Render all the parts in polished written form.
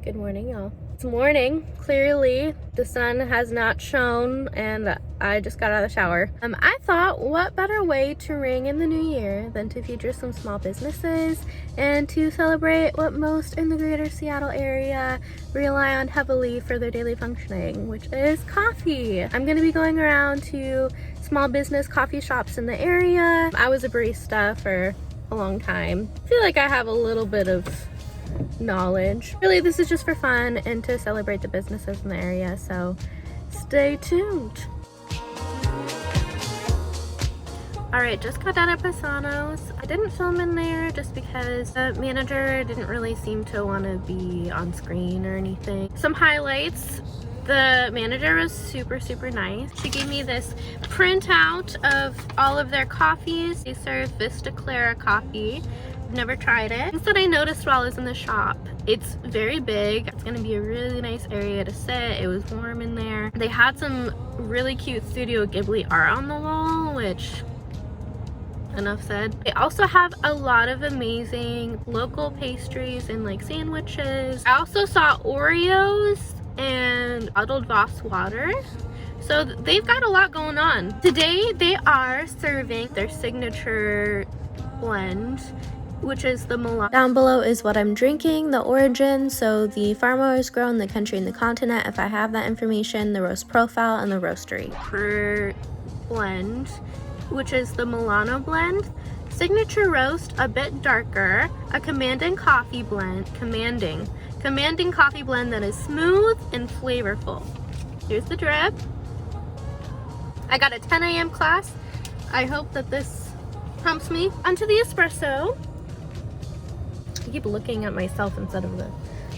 Good morning, y'all. It's morning. Clearly, the sun has not shone and I just got out of the shower. I thought, what better way to ring in the new year than to feature some small businesses and to celebrate what most in the greater Seattle area rely on heavily for their daily functioning, which is coffee. I'm gonna be going around to small business coffee shops in the area. I was a barista for a long time. I feel like I have a little bit of knowledge. Really, this is just for fun and to celebrate the businesses in the area, so stay tuned. Alright, just got done at Pisano's. I didn't film in there just because the manager didn't really seem to want to be on screen or anything. Some highlights. The manager was super nice. She gave me this printout of all of their coffees. They serve Vista Clara coffee. Never tried it. Things that I noticed while I was in the shop, it's very big. It's gonna be a really nice area to sit. It was warm in there. They had some really cute Studio Ghibli art on the wall, which, enough said. They also have a lot of amazing local pastries and like sandwiches. I also saw Oreos and bottled Voss water. So they've got a lot going on. Today they are serving their signature blend, which is the Milano. Down below is what I'm drinking, the origin, so the farm where it was grown, the country and the continent, if I have that information, the roast profile, and the roastery. Per blend, which is the Milano blend. Signature roast, a bit darker, a commanding coffee blend, commanding coffee blend that is smooth and flavorful. Here's the drip. I got a 10 a.m. class. I hope that this prompts me onto the espresso. I keep looking at myself instead of the...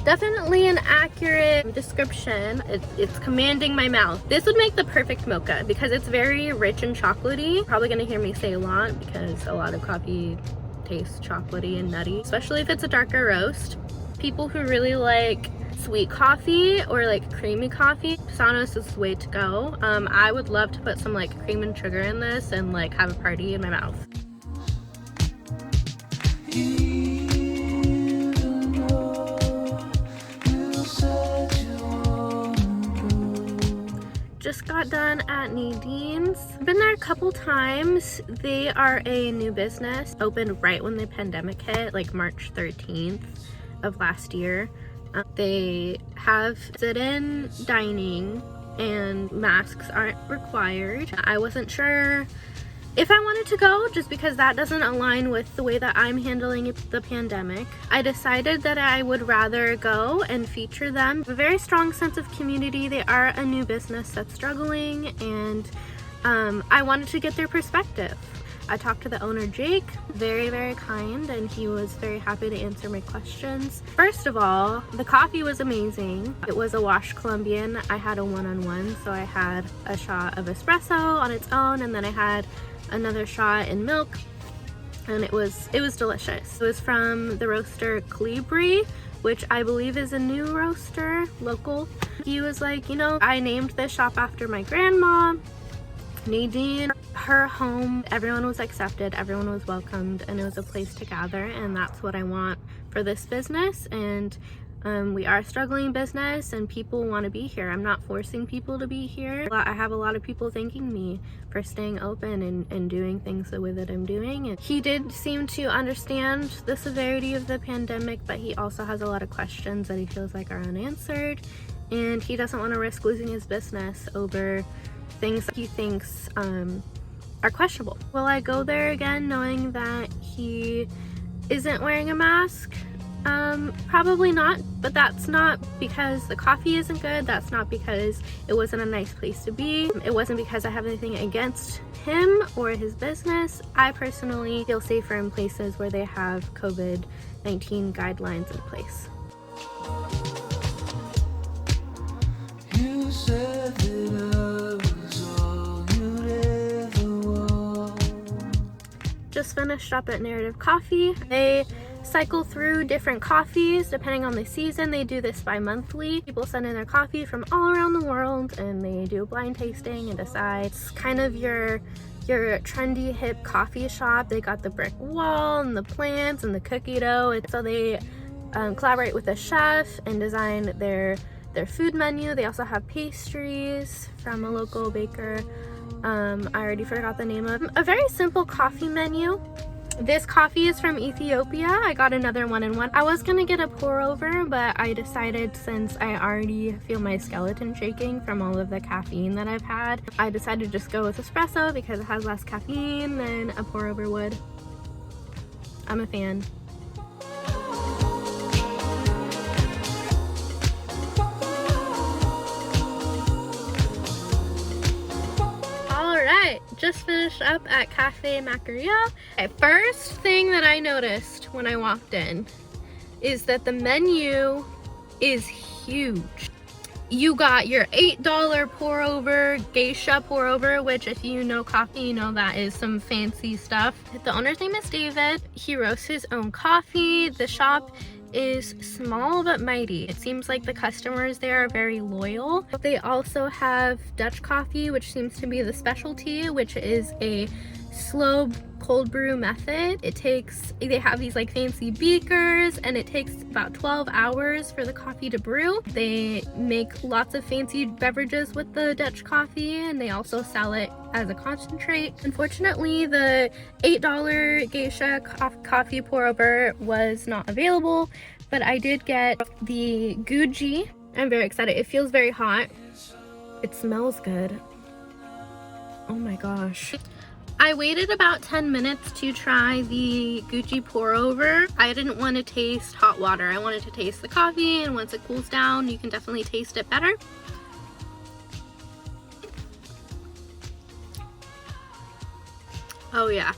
Definitely an accurate description. It's commanding my mouth. This would make the perfect mocha because it's very rich and chocolatey. Probably gonna hear me say a lot because a lot of coffee tastes chocolatey and nutty, especially if it's a darker roast. People who really like sweet coffee or like creamy coffee, Pisano's is the way to go. I would love to put some like cream and sugar in this and like have a party in my mouth. Just got done at Nadine's. Been there a couple times. They are a new business, opened right when the pandemic hit, like March 13th of last year. They have sit-in dining and masks aren't required. I wasn't sure if I wanted to go just because that doesn't align with the way that I'm handling the pandemic. I decided that I would rather go and feature them. A very strong sense of community. They are a new business that's struggling, and I wanted to get their perspective. I talked to the owner, Jake, very kind, and he was very happy to answer my questions. First of all, the coffee was amazing. It was a washed Colombian. I had a one-on-one, so I had a shot of espresso on its own, and then I had another shot in milk, and it was delicious. It was from the roaster Colibri, which I believe is a new roaster, local. He was like, you know, I named this shop after my grandma, Nadine. Her home, everyone was accepted, everyone was welcomed, and it was a place to gather, and that's what I want for this business. And we are a struggling business and people want to be here. I'm not forcing people to be here. I have a lot of people thanking me for staying open and doing things the way that I'm doing. And he did seem to understand the severity of the pandemic, but he also has a lot of questions that he feels like are unanswered, and he doesn't want to risk losing his business over things that he thinks are questionable. Will I go there again knowing that he isn't wearing a mask? Probably not, but that's not because the coffee isn't good. That's not because it wasn't a nice place to be. It wasn't because I have anything against him or his business. I personally feel safer in places where they have COVID-19 guidelines in place. You said that I was all you'd ever want. Just finished up at Narrative Coffee. They cycle through different coffees depending on the season. They do this bi-monthly. People send in their coffee from all around the world and they do a blind tasting and decide. It's kind of your trendy hip coffee shop. They got the brick wall and the plants and the cookie dough, and so they collaborate with a chef and design their food menu. They also have pastries from a local baker. I already forgot the name of a very simple coffee menu. This coffee is from Ethiopia. I got another 1-in-1. I was gonna get a pour over, but I decided, since I already feel my skeleton shaking from all of the caffeine that I've had, I decided to just go with espresso because it has less caffeine than a pour over would. I'm a fan. Just finished up at Cafe Macquarie. Okay, first thing that I noticed when I walked in is that the menu is huge. You got your $8 pour over, geisha pour over, which if you know coffee, you know that is some fancy stuff. The owner's name is David. He roasts his own coffee. The shop is small but mighty. It seems like the customers there are very loyal. They also have Dutch coffee, which seems to be the specialty, which is a slow cold brew method. They have these like fancy beakers, and it takes about 12 hours for the coffee to brew. They make lots of fancy beverages with the Dutch coffee, and they also sell it as a concentrate. Unfortunately, the $8 geisha coffee pour over was not available, but I did get the Guji. I'm very excited. It feels very hot. It smells good. Oh my gosh. I waited about 10 minutes to try the Gucci pour over. I didn't want to taste hot water. I wanted to taste the coffee, and once it cools down, you can definitely taste it better. Oh yeah.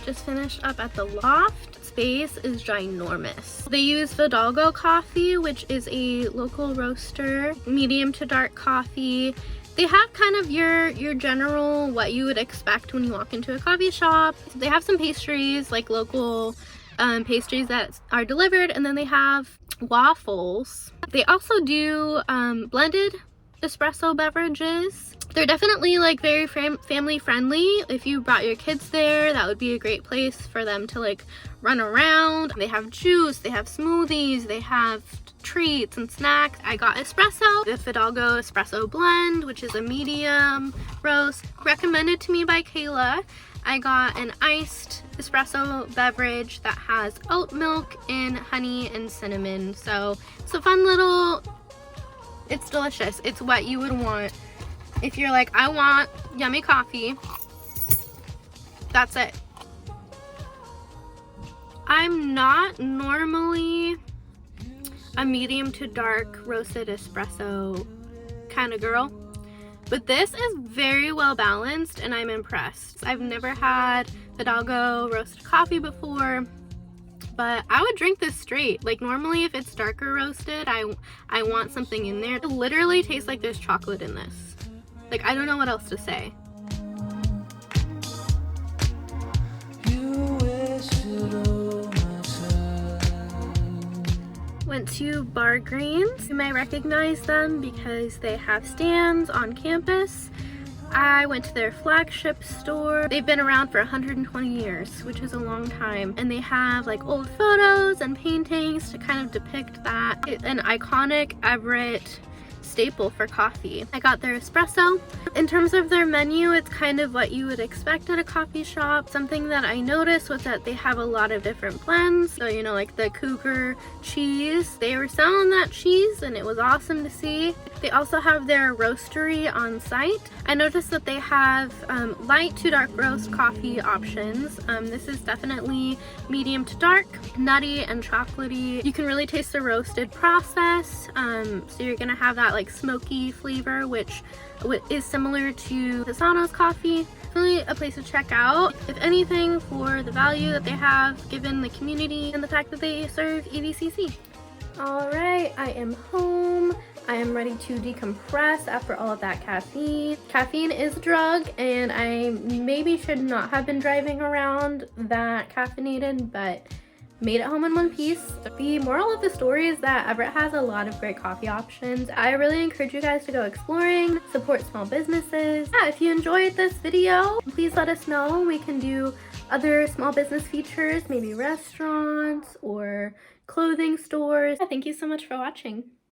Just finished up at the Loft. Space is ginormous. They use Fidalgo coffee, which is a local roaster, medium to dark coffee. They have kind of your general what you would expect when you walk into a coffee shop. They have some pastries, like local pastries that are delivered, and then they have waffles. They also do blended espresso beverages. They're definitely like very family friendly. If you brought your kids there, that would be a great place for them to like run around. They have juice, they have smoothies, they have treats and snacks. I got espresso, the Fidalgo espresso blend, which is a medium roast, recommended to me by Kayla. I got an iced espresso beverage that has oat milk and honey and cinnamon. So it's a fun little, it's delicious. It's what you would want if you're like, I want yummy coffee. That's it. I'm not normally a medium to dark roasted espresso kind of girl, but this is very well balanced and I'm impressed. I've never had Fidalgo roasted coffee before, but I would drink this straight. Like normally if it's darker roasted, I want something in there. It literally tastes like there's chocolate in this. Like, I don't know what else to say. Went to Bar Greens. You may recognize them because they have stands on campus. I went to their flagship store. They've been around for 120 years, which is a long time. And they have like old photos and paintings to kind of depict that. An iconic Everett staple for coffee. I got their espresso. In terms of their menu, it's kind of what you would expect at a coffee shop. Something that I noticed was that they have a lot of different blends. So, you know, like the cougar cheese. They were selling that cheese and it was awesome to see. They also have their roastery on site. I noticed that they have light to dark roast coffee options. This is definitely medium to dark, nutty and chocolatey. You can really taste the roasted process. So you're gonna have that like smoky flavor, which is similar to Pisano's coffee. Really a place to check out, if anything, for the value that they have given the community and the fact that they serve EVCC. Alright, I am home. I am ready to decompress after all of that caffeine. Caffeine is a drug, and I maybe should not have been driving around that caffeinated, but made at home in one piece. The moral of the story is that Everett has a lot of great coffee options. I really encourage you guys to go exploring, support small businesses. Yeah, if you enjoyed this video, please let us know. We can do other small business features, maybe restaurants or clothing stores. Yeah, thank you so much for watching.